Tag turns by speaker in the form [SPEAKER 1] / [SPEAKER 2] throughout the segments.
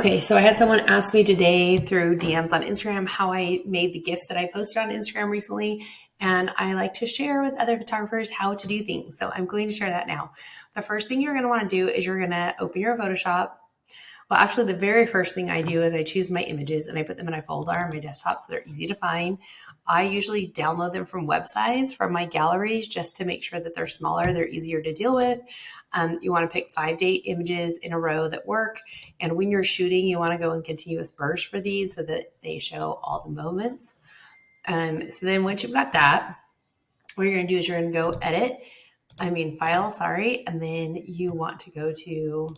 [SPEAKER 1] Okay, so I had someone ask me today through DMs on Instagram how I made the GIFs that I posted on Instagram recently, and I like to share with other photographers how to do things. So I'm going to share that now. The first thing you're going to want to do is you're going to open your Photoshop. Well, actually, the very first thing I do is I choose my images and I put them in a folder on my desktop so they're easy to find. I usually download them from websites from my galleries just to make sure that they're smaller, they're easier to deal with. You want to pick 5 to 8 images in a row that work. And when you're shooting, you want to go in continuous bursts for these so that they show all the moments. So then once you've got that, what you're going to do is you're going to go file, and then you want to go to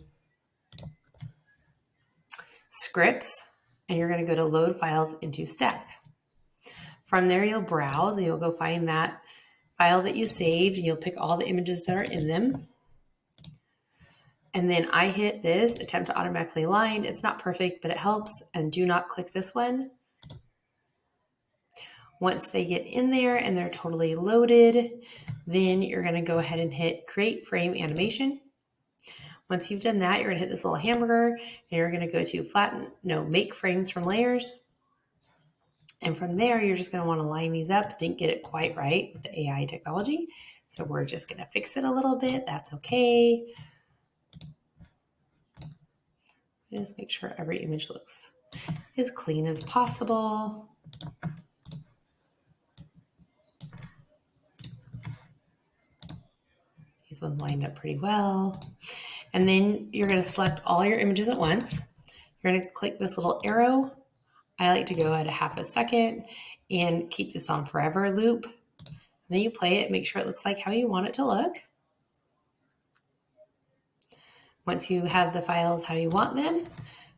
[SPEAKER 1] scripts, and you're going to go to load files into stack. From there, you'll browse and you'll go find that file that you saved, and you'll pick all the images that are in them. And then I hit this attempt to automatically align. It's not perfect, but it helps. And do not click this one. Once they get in there and they're totally loaded, then you're going to go ahead and hit create frame animation. Once you've done that, you're going to hit this little hamburger and you're going to go to make frames from layers. And from there, you're just going to want to line these up. Didn't get it quite right with the AI technology. So we're just going to fix it a little bit. That's okay. Just make sure every image looks as clean as possible. These ones lined up pretty well. And then you're going to select all your images at once. You're going to click this little arrow. I like to go at a half a second and keep this on forever loop. And then you play it, make sure it looks like how you want it to look. Once you have the files how you want them,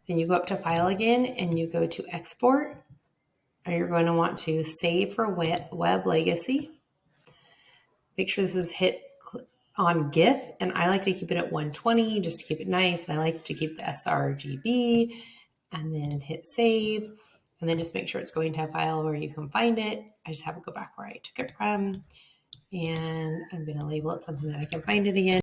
[SPEAKER 1] then you go up to File again and you go to Export. And you're going to want to save for Web Legacy. Make sure this is hit on GIF, and I like to keep it at 120 just to keep it nice. And I like to keep the sRGB, and then hit save, and then just make sure it's going to a file where you can find it. I just have to go back where I took it from, and I'm going to label it something that I can find it again.